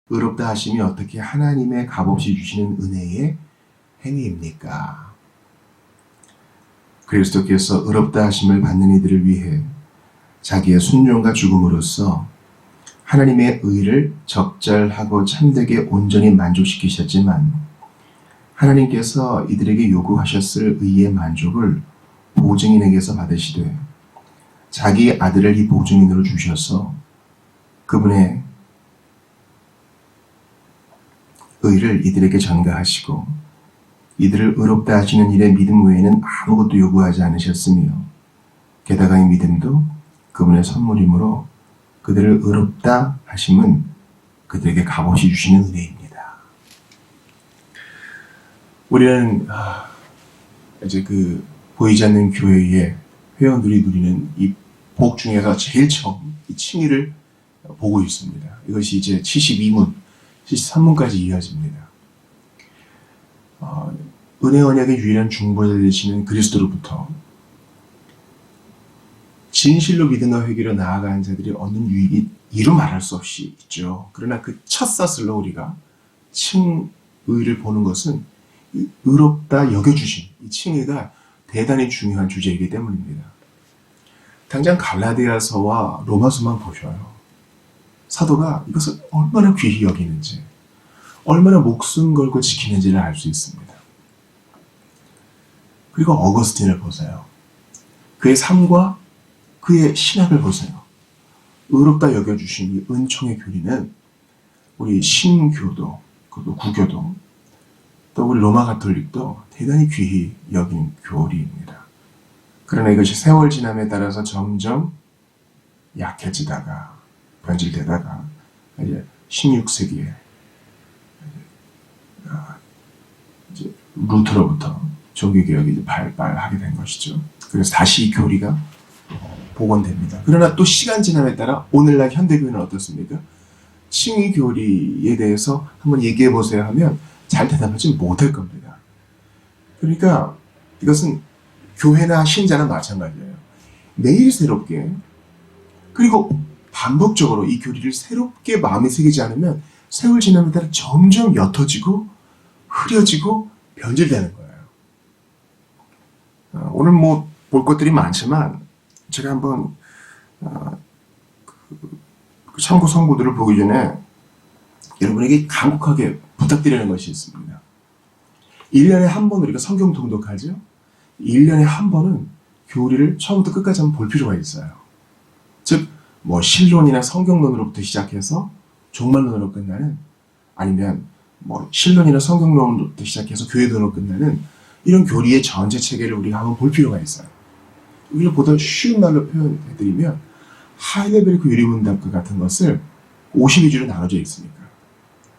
의롭다 하심이 어떻게 하나님의 값없이 주시는 은혜의 행위입니까? 그리스도께서 의롭다 하심을 받는 이들을 위해 자기의 순종과 죽음으로써 하나님의 의를 적절하고 참되게 온전히 만족시키셨지만 하나님께서 이들에게 요구하셨을 의의 만족을 보증인에게서 받으시되 자기 아들을 이 보증인으로 주셔서 그분의 의를 이들에게 전가하시고 이들을 의롭다 하시는 일의 믿음 외에는 아무것도 요구하지 않으셨으며 게다가 이 믿음도 그분의 선물이므로 그들을 의롭다 하심은 그들에게 값없이 주시는 은혜입니다. 우리는 이제 그 보이지 않는 교회의 회원들이 누리는 이 복 중에서 제일 처음 이 칭의를 보고 있습니다. 이것이 이제 72문, 73문까지 이어집니다. 은혜 언약의 유일한 중보자 되시는 그리스도로부터 진실로 믿음과 회개로 나아가는 자들이 얻는 유익이 이루 말할 수 없이 있죠. 그러나 그 첫 사슬로 우리가 칭의를 보는 것은 의롭다 여겨주신 이 칭의가 대단히 중요한 주제이기 때문입니다. 당장 갈라디아서와 로마서만 보셔요. 사도가 이것을 얼마나 귀히 여기는지, 얼마나 목숨 걸고 지키는지를 알 수 있습니다. 그리고 어거스틴을 보세요. 그의 삶과 그의 신학을 보세요. 의롭다 여겨주신 이 은총의 교리는 우리 신교도, 그리고 구교도, 또 우리 로마 가톨릭도 대단히 귀히 여긴 교리입니다. 그러나 이것이 세월 지남에 따라서 점점 약해지다가 변질되다가 이제 16세기에 이제 루터로부터 종교개혁이 발발하게 된 것이죠. 그래서 다시 이 교리가 복원됩니다. 그러나 또 시간 지남에 따라 오늘날 현대교회는 어떻습니까? 칭의 교리에 대해서 한번 얘기해 보세요 하면 잘 대답하지 못할 겁니다. 그러니까 이것은 교회나 신자나 마찬가지예요. 매일 새롭게 그리고 반복적으로 이 교리를 새롭게 마음에 새기지 않으면 세월 지남에 따라 점점 옅어지고 흐려지고 변질되는 거예요. 오늘 뭐 볼 것들이 많지만 제가 한번 참고 성구들을 보기 전에 여러분에게 간곡하게 부탁드리는 것이 있습니다. 1년에 한 번 우리가 성경 통독하죠? 1년에 한 번은 교리를 처음부터 끝까지 한번 볼 필요가 있어요. 즉, 뭐 신론이나 성경론으로부터 시작해서 종말론으로 끝나는, 아니면 뭐 신론이나 성경론으로부터 시작해서 교회론으로 끝나는 이런 교리의 전체 체계를 우리가 한번 볼 필요가 있어요. 이걸 보다 쉬운 말로 표현해드리면 하이데베르크 유리문답과 같은 것을 52주로 나눠져 있으니까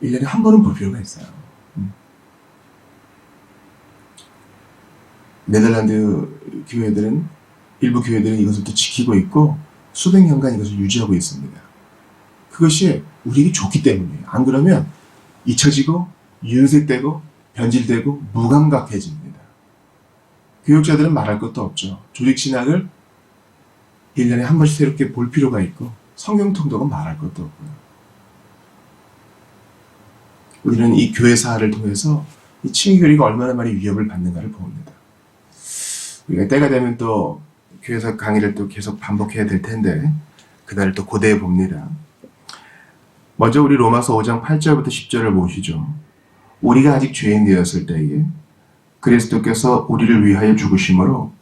1년에 한 번은 볼 필요가 있어요. 네덜란드 교회들은, 일부 교회들은 이것을 또 지키고 있고 수백 년간 이것을 유지하고 있습니다. 그것이 우리에게 좋기 때문이에요. 안 그러면 잊혀지고 윤색되고 변질되고 무감각해집니다. 교육자들은 말할 것도 없죠. 조직신학을 1년에 한 번씩 새롭게 볼 필요가 있고 성경 통독은 말할 것도 없고요. 우리는 이 교회사를 통해서 이 칭의교리가 얼마나 많이 위협을 받는가를 봅니다. 우리가 때가 되면 또 교회사 강의를 또 계속 반복해야 될 텐데 그날을 또 고대해 봅니다. 먼저 우리 로마서 5장 8절부터 10절을 보시죠. 우리가 아직 죄인 되었을 때에 그리스도께서 우리를 위하여 죽으심으로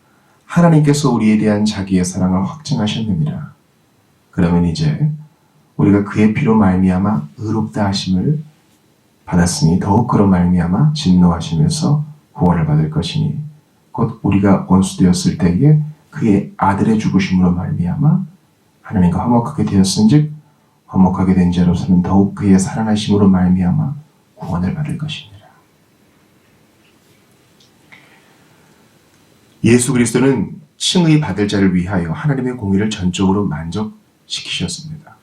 하나님께서 우리에 대한 자기의 사랑을 확증하셨느니라. 그러면 이제 우리가 그의 피로 말미암아 의롭다 하심을 받았으니 더욱 그로 말미암아 진노하시면서 구원을 받을 것이니 곧 우리가 원수되었을 때에 그의 아들의 죽으심으로 말미암아 하나님과 화목하게 되었은즉 화목하게 된 자로서는 더욱 그의 살아나심으로 말미암아 구원을 받을 것이니라. 예수 그리스도는 칭의 받을 자를 위하여 하나님의 공의를 전적으로 만족시키셨습니다.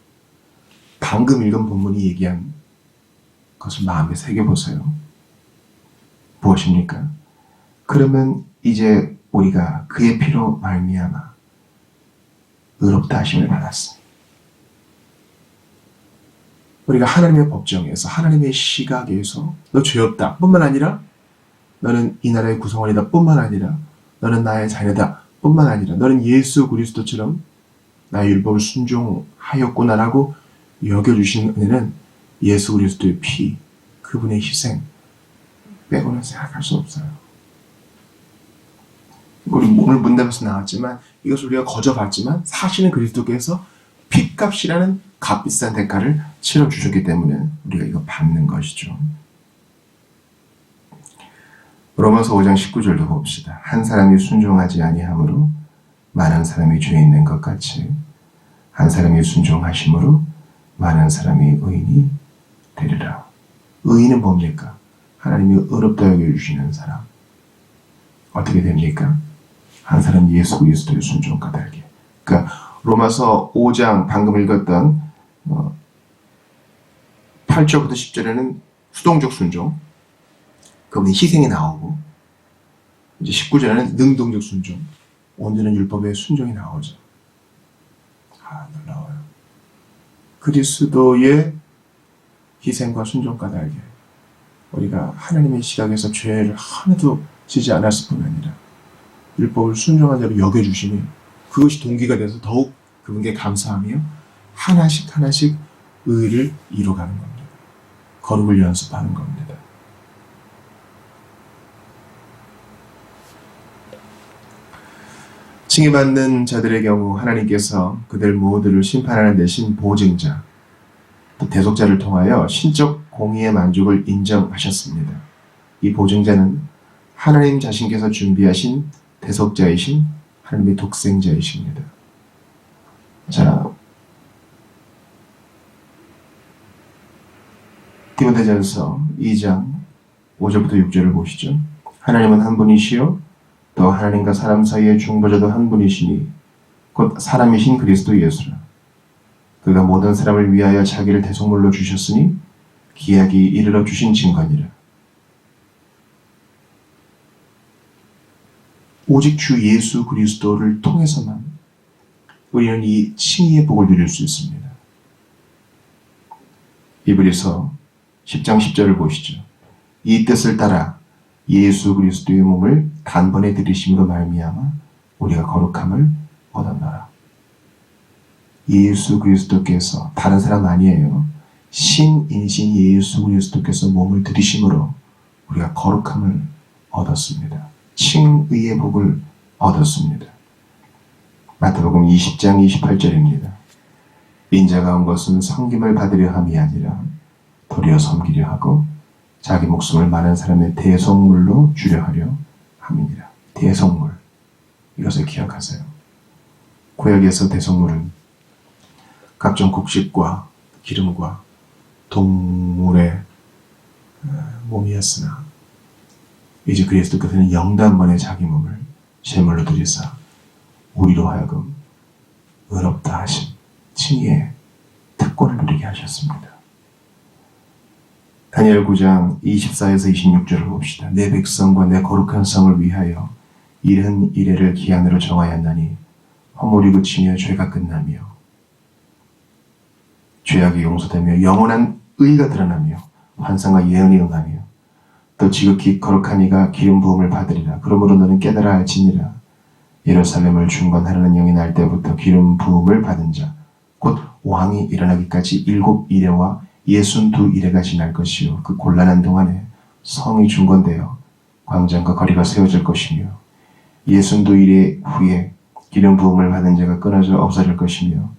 방금 읽은 본문이 얘기한 것을 마음에 새겨보세요. 무엇입니까? 그러면 이제 우리가 그의 피로 말미암아 의롭다 하심을 받았습니다. 우리가 하나님의 법정에서 하나님의 시각에서 너 죄 없다 뿐만 아니라 너는 이 나라의 구성원이다 뿐만 아니라 너는 나의 자녀다 뿐만 아니라 너는 예수 그리스도처럼 나의 율법을 순종하였구나라고 여겨주신 은혜는 예수 그리스도의 피, 그분의 희생 빼고는 생각할 수 없어요. 우리 오늘 문답에서 나왔지만 이것을 우리가 거저봤지만 사실은 그리스도께서 피값이라는 값비싼 대가를 치러주셨기 때문에 우리가 이거 받는 것이죠. 로마서 5장 19절도 봅시다. 한 사람이 순종하지 아니함으로 많은 사람이 죄 있는 것 같이 한 사람이 순종하심으로 많은 사람이 의인이 되리라. 의인은 뭡니까? 하나님이 의롭다 여겨주시는 사람. 어떻게 됩니까? 한 사람 예수 그리스도의 순종과 달게. 그러니까 로마서 5장 방금 읽었던 8절부터 10절에는 수동적 순종, 그분의 희생이 나오고 이제 19절에는 능동적 순종, 온전한 율법의 순종이 나오죠. 놀라워요. 그리스도의 희생과 순종과 달게 우리가 하나님의 시각에서 죄를 하나도 지지 않았을 뿐 아니라 율법을 순종한 대로 여겨주시니 그것이 동기가 돼서 더욱 그분께 감사하며 하나씩 하나씩 의를 이뤄가는 겁니다. 거룩을 연습하는 겁니다. 칭의받는 자들의 경우 하나님께서 그들 모두를 심판하는 대신 보증자, 또 대속자를 통하여 신적 공의의 만족을 인정하셨습니다. 이 보증자는 하나님 자신께서 준비하신 대속자이신 하나님의 독생자이십니다. 자, 디모데전서 2장 5절부터 6절을 보시죠. 하나님은 한 분이시요 또 하나님과 사람 사이의 중보자도 한 분이시니 곧 사람이신 그리스도 예수라. 그가 모든 사람을 위하여 자기를 대속물로 주셨으니 기약이 이르러 주신 증거니라. 오직 주 예수 그리스도를 통해서만 우리는 이 칭의의 복을 누릴 수 있습니다. 히브리서 10장 10절을 보시죠. 이 뜻을 따라 예수 그리스도의 몸을 단번에 들이심으로 말미암아 우리가 거룩함을 얻었노라. 예수 그리스도께서 다른 사람 아니에요. 신인신 예수 그리스도께서 몸을 들이심으로 우리가 거룩함을 얻었습니다. 칭의의 복을 얻었습니다. 마태복음 20장 28절입니다. 인자가 온 것은 섬김을 받으려 함이 아니라 도리어 섬기려 하고 자기 목숨을 많은 사람의 대속물로 주려 하려 함이니라. 대속물, 이것을 기억하세요. 구약에서 대속물은 각종 곡식과 기름과 동물의 몸이었으나 이제 그리스도께서는 영단번에 자기 몸을 제물로 드리사 우리로 하여금 의롭다 하심 칭의의 특권을 누리게 하셨습니다. 다니엘 9장 24에서 26절을 봅시다. 내 백성과 내 거룩한 성을 위하여 이른 이래를 기한으로 정하였나니 허물이 그치며 죄가 끝나며 죄악이 용서되며 영원한 의가 드러나며 환상과 예언이 응하며 또 지극히 거룩한 이가 기름 부음을 받으리라. 그러므로 너는 깨달아 알지니라. 예루살렘을 중건하려는 영이 날 때부터 기름 부음을 받은 자 곧 왕이 일어나기까지 7이래와 62이래가 지날 것이요 그 곤란한 동안에 성이 중건되어 광장과 거리가 세워질 것이며 62이래 후에 기름 부음을 받은 자가 끊어져 없어질 것이며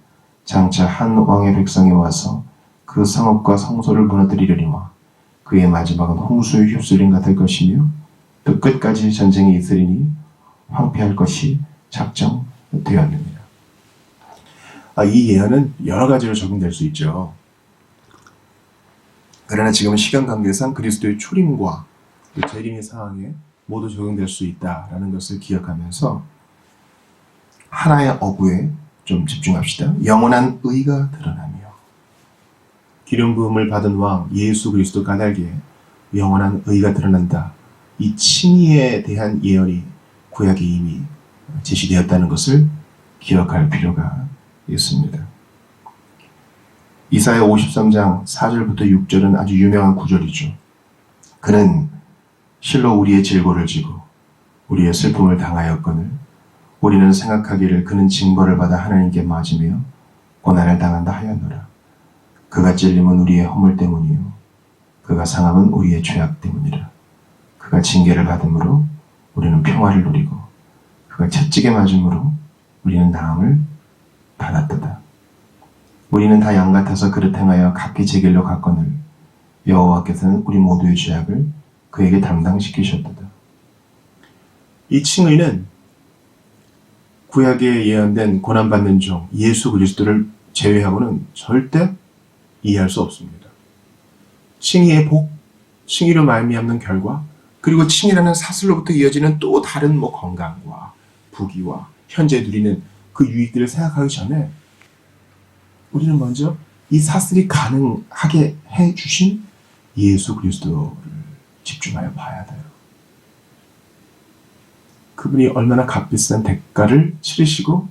장차 한 왕의 백성이 와서 그 성읍과 성소를 무너뜨리려니와 그의 마지막은 홍수의 휩쓸림 같을 것이며 또 끝까지 전쟁이 있으리니 황폐할 것이 작정되었느니라. 이 예언은 여러 가지로 적용될 수 있죠. 그러나 지금은 시간 관계상 그리스도의 초림과 재림의 상황에 모두 적용될 수 있다라는 것을 기억하면서 하나의 어구에 좀 집중합시다. 영원한 의가 드러나며 기름 부음을 받은 왕 예수 그리스도 까닭에 영원한 의가 드러난다. 이 칭의에 대한 예언이 구약에 이미 제시되었다는 것을 기억할 필요가 있습니다. 이사야 53장 4절부터 6절은 아주 유명한 구절이죠. 그는 실로 우리의 질고를 지고 우리의 슬픔을 당하였거늘 우리는 생각하기를 그는 징벌을 받아 하나님께 맞으며 고난을 당한다 하였노라. 그가 찔림은 우리의 허물 때문이요 그가 상함은 우리의 죄악 때문이라. 그가 징계를 받음으로 우리는 평화를 누리고 그가 채찍에 맞음으로 우리는 나음을 받았도다. 우리는 다 양 같아서 그릇 행하여 각기 제 길로 갔거늘 여호와께서는 우리 모두의 죄악을 그에게 담당시키셨도다. 이 칭의는 구약에 예언된 고난받는 종 예수 그리스도를 제외하고는 절대 이해할 수 없습니다. 칭의의 복, 칭의로 말미암는 결과, 그리고 칭의라는 사슬로부터 이어지는 또 다른 건강과 부귀와 현재 누리는 그 유익들을 생각하기 전에 우리는 먼저 이 사슬이 가능하게 해주신 예수 그리스도를 집중하여 봐야 돼요. 그분이 얼마나 값비싼 대가를 치르시고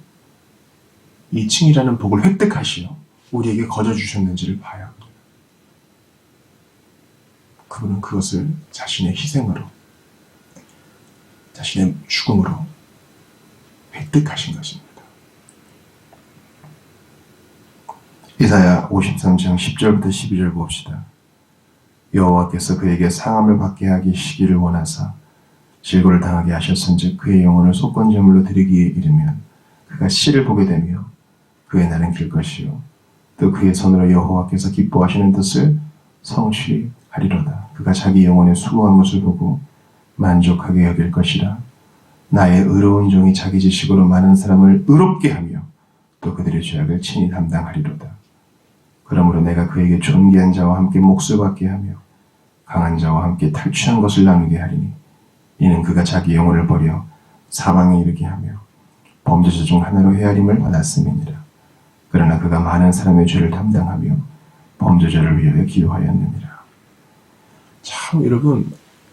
이 칭의라는 복을 획득하시어 우리에게 거저주셨는지를 봐야 합니다. 그분은 그것을 자신의 희생으로, 자신의 죽음으로 획득하신 것입니다. 이사야 53장 10절부터 12절 봅시다. 여호와께서 그에게 상함을 받게 하기 시기를 원하사 질고를 당하게 하셨은즉 그의 영혼을 속건제물로 드리기에 이르면 그가 씨를 보게 되며 그의 날은 길 것이요 또 그의 손으로 여호와께서 기뻐하시는 뜻을 성취하리로다. 그가 자기 영혼의 수고한 것을 보고 만족하게 여길 것이라. 나의 의로운 종이 자기 지식으로 많은 사람을 의롭게 하며 또 그들의 죄악을 친히 담당하리로다. 그러므로 내가 그에게 존귀한 자와 함께 몫을 받게 하며 강한 자와 함께 탈취한 것을 나누게 하리니 이는 그가 자기 영혼을 버려 사망에 이르게 하며 범죄자 중 하나로 헤아림을 받았음이니라. 그러나 그가 많은 사람의 죄를 담당하며 범죄자를 위하여 기도하였느니라. 참 여러분,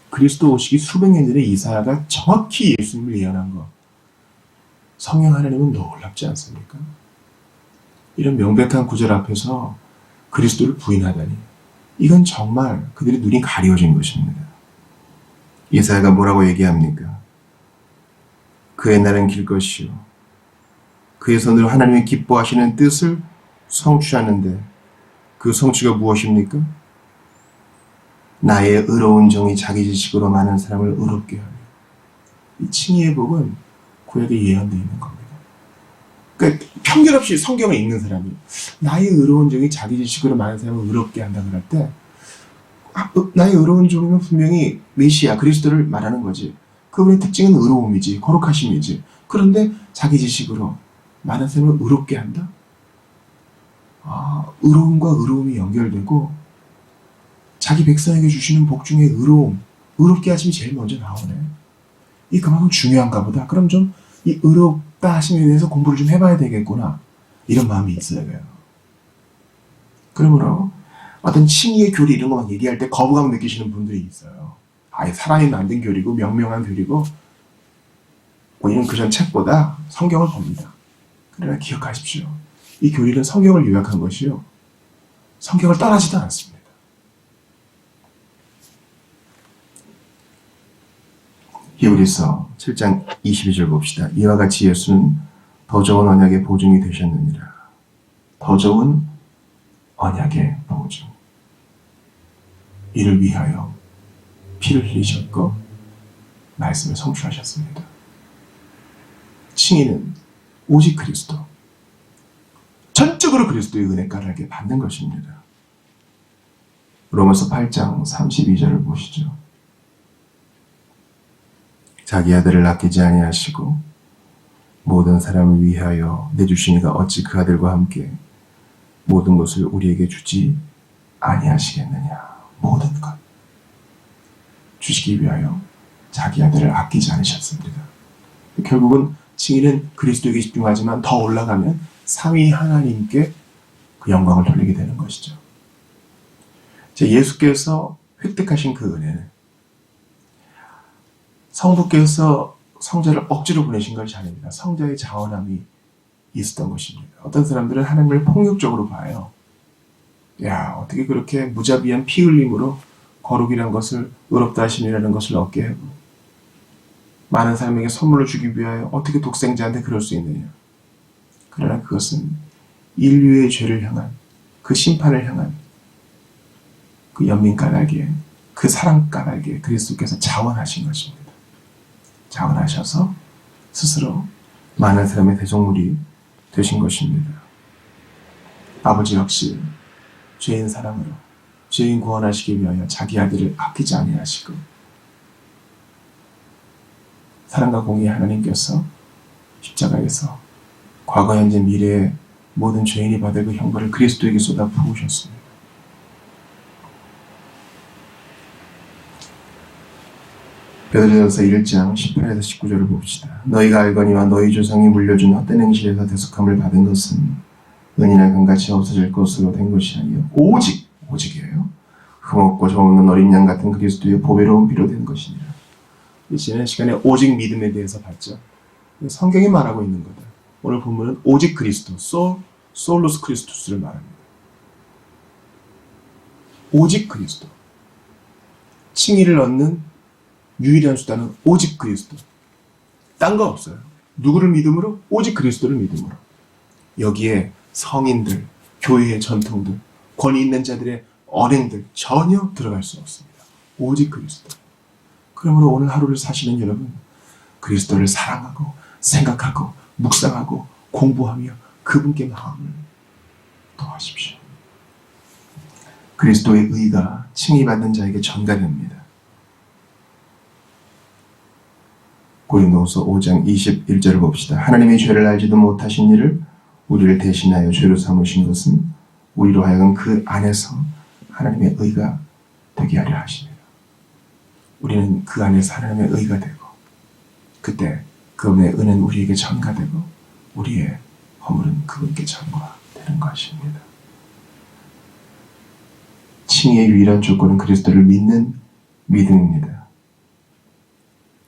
그리스도 오시기 수백 년 전에 이사야가 정확히 예수님을 예언한 것, 성령 하나님은 놀랍지 않습니까? 이런 명백한 구절 앞에서 그리스도를 부인하다니, 이건 정말 그들의 눈이 가려진 것입니다. 이사야가 뭐라고 얘기합니까? 그의 날은 길 것이요 그의 손으로 하나님이 기뻐하시는 뜻을 성취하는데 그 성취가 무엇입니까? 나의 의로운 종이 자기 지식으로 많은 사람을 의롭게 하며. 이 칭의의 복은 구약에 예언되어 있는 겁니다. 그러니까 편견 없이 성경을 읽는 사람이 나의 의로운 종이 자기 지식으로 많은 사람을 의롭게 한다 그럴 때 나의 의로운 종이면 분명히 메시아 그리스도를 말하는 거지. 그분의 특징은 의로움이지, 거룩하심이지. 그런데 자기 지식으로 많은 사람을 의롭게 한다? 의로움과 의로움이 연결되고 자기 백성에게 주시는 복 중에 의로움, 의롭게 하심이 제일 먼저 나오네. 이 그만큼 중요한가 보다. 그럼 좀 이 의롭다 하심에 대해서 공부를 좀 해봐야 되겠구나. 이런 마음이 있어야 해요. 그러므로 어떤 칭의의 교리 이런 것만 얘기할 때 거부감 느끼시는 분들이 있어요. 아예 사람이 만든 교리고 명명한 교리고 우리는 그전 책보다 성경을 봅니다. 그러나 기억하십시오. 이 교리는 성경을 요약한 것이요 성경을 떠나지도 않습니다. 히브리서 7장 22절 봅시다. 이와 같이 예수는 더 좋은 언약의 보증이 되셨느니라. 더 좋은 언약의 보증. 이를 위하여 피를 흘리셨고 말씀을 성취하셨습니다. 칭의는 오직 그리스도, 전적으로 그리스도의 은혜가를 받는 것입니다. 로마서 8장 32절을 보시죠. 자기 아들을 아끼지 아니하시고 모든 사람을 위하여 내주시니가 어찌 그 아들과 함께 모든 것을 우리에게 주지 아니하시겠느냐. 모든 것 주시기 위하여 자기 아들을 아끼지 않으셨습니다. 결국은 칭의는 그리스도에게 집중하지만 더 올라가면 삼위 하나님께 그 영광을 돌리게 되는 것이죠. 예수께서 획득하신 그 은혜는 성부께서 성자를 억지로 보내신 것이 아닙니다. 성자의 자원함이 있었던 것입니다. 어떤 사람들은 하나님을 폭력적으로 봐요. 야, 어떻게 그렇게 무자비한 피 흘림으로 거룩이란 것을, 의롭다 하심이라는 것을 얻게 하고 많은 사람에게 선물을 주기 위하여 어떻게 독생자한테 그럴 수 있느냐. 그러나 그것은 인류의 죄를 향한, 그 심판을 향한 그 연민 까닭에, 그 사랑 까닭에 그리스도께서 자원하신 것입니다. 자원하셔서 스스로 많은 사람의 대속물이 되신 것입니다. 아버지 역시 죄인 사랑으로 죄인 구원하시기 위하여 자기 아들을 아끼지 아니하시고 사랑과 공의의 하나님께서 십자가에서 과거, 현재, 미래의 모든 죄인이 받을 그 형벌을 그리스도에게 쏟아 부으셨습니다. 베드로전서 1장 18에서 19절을 봅시다. 너희가 알거니와 너희 조상이 물려준 헛된 행실에서 대속함을 받은 것은 은이나 금같이 없어질 것으로 된 것이 아니요 오직이에요. 흠없고 정없는 어린 양 같은 그리스도의 보배로운 피로 된 것이니라. 이 지난 시간에 오직 믿음에 대해서 봤죠. 성경이 말하고 있는 거다. 오늘 본문은 오직 그리스도, 솔루스 크리스투스를 말합니다. 오직 그리스도. 칭의를 얻는 유일한 수단은 오직 그리스도. 딴 거 없어요. 누구를 믿음으로? 오직 그리스도를 믿음으로. 여기에 성인들, 교회의 전통들, 권위 있는 자들의 언행들 전혀 들어갈 수 없습니다. 오직 그리스도. 그러므로 오늘 하루를 사시는 여러분, 그리스도를 사랑하고 생각하고 묵상하고 공부하며 그분께 마음을 더하십시오. 그리스도의 의가 칭의받는 자에게 전가됩니다. 고린도후서 5장 21절을 봅시다. 하나님의 죄를 알지도 못하신 이를 우리를 대신하여 죄로 삼으신 것은 우리로 하여금 그 안에서 하나님의 의가 되게 하려 하십니다. 우리는 그 안에서 하나님의 의가 되고 그때 그분의 은은 우리에게 전가되고 우리의 허물은 그분께 전가되는 것입니다. 칭의의 유일한 조건은 그리스도를 믿는 믿음입니다.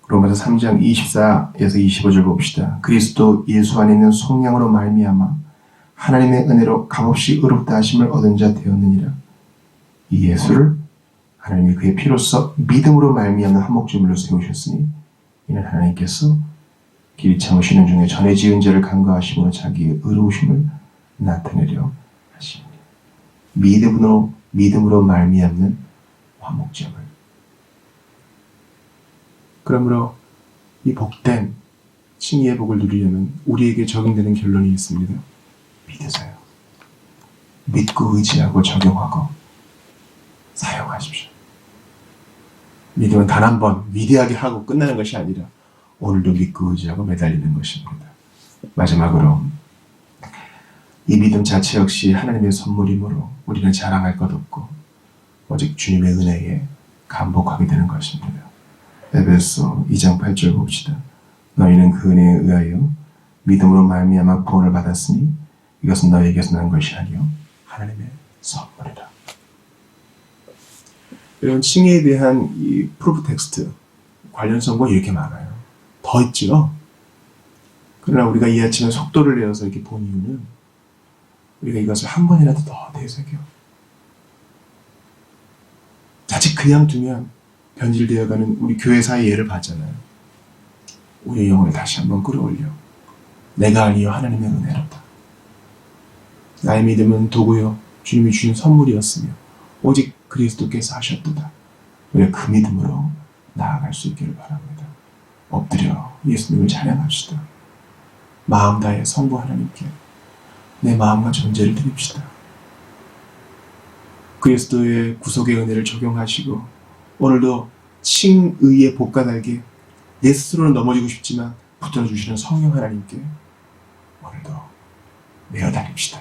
로마서 3장 24에서 25절 봅시다. 그리스도 예수 안에 있는 속량으로 말미암아 하나님의 은혜로 값없이 의롭다 하심을 얻은 자 되었느니라. 이 예수를 하나님이 그의 피로써 믿음으로 말미암는 한목제물로 세우셨으니 이는 하나님께서 길이 참으시는 중에 전에 지은 죄를 간과하심으로 자기의 의로우심을 나타내려 하시니 믿음으로 말미암는 화목제물. 그러므로 이 복된 칭의의 복을 누리려면 우리에게 적용되는 결론이 있습니다. 믿으세요. 믿고 의지하고 적용하고 사용하십시오. 믿음은 단 한 번 위대하게 하고 끝나는 것이 아니라 오늘도 믿고 의지하고 매달리는 것입니다. 마지막으로 이 믿음 자체 역시 하나님의 선물이므로 우리는 자랑할 것 없고 오직 주님의 은혜에 감복하게 되는 것입니다. 에베소 2장 8절 봅시다. 너희는 그 은혜에 의하여 믿음으로 말미암아 구원을 받았으니 이것은 너희에게서 난 것이 아니요 하나님의 선물이라. 이런 칭의에 대한 이 프루프 텍스트 관련 선고가 이렇게 많아요. 더 있죠. 그러나 우리가 이 아침에 속도를 내어서 이렇게 본 이유는 우리가 이것을 한 번이라도 더 되새겨. 자칫 그냥 두면 변질되어가는 우리 교회사의 예를 봤잖아요. 우리의 영혼을 다시 한번 끌어올려. 내가 아니요 하나님의 은혜로다. 나의 믿음은 도구요 주님이 주신 선물이었으며 오직 그리스도께서 하셨도다. 우리가 그 믿음으로 나아갈 수 있기를 바랍니다. 엎드려 예수님을 찬양합시다. 마음 다해 성부 하나님께 내 마음과 존재를 드립시다. 그리스도의 구속의 은혜를 적용하시고 오늘도 칭의의 복과 달게 내 스스로는 넘어지고 싶지만 붙들어주시는 성령 하나님께 오늘도 내어 다닙시다.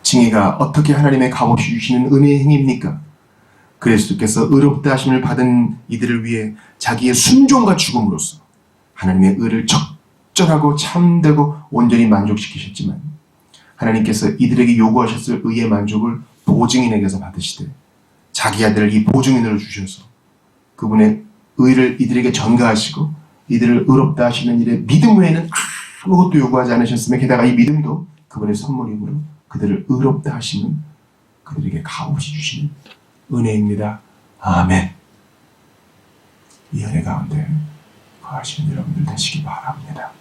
칭의가 어떻게 하나님의 값없이 주시는 은혜의 행위입니까? 그리스도께서 의롭다 하심을 받은 이들을 위해 자기의 순종과 죽음으로써 하나님의 의를 적절하고 참되고 온전히 만족시키셨지만 하나님께서 이들에게 요구하셨을 의의 만족을 보증인에게서 받으시되 자기 아들을 이 보증인으로 주셔서 그분의 의를 이들에게 전가하시고 이들을 의롭다 하시는 일에 믿음 외에는 아무것도 요구하지 않으셨으며 게다가 이 믿음도 그분의 선물이므로 그들을 의롭다 하시는 그들에게 값없이 주시는 은혜입니다. 아멘. 이 은혜 가운데 거하시는 여러분들 되시기 바랍니다.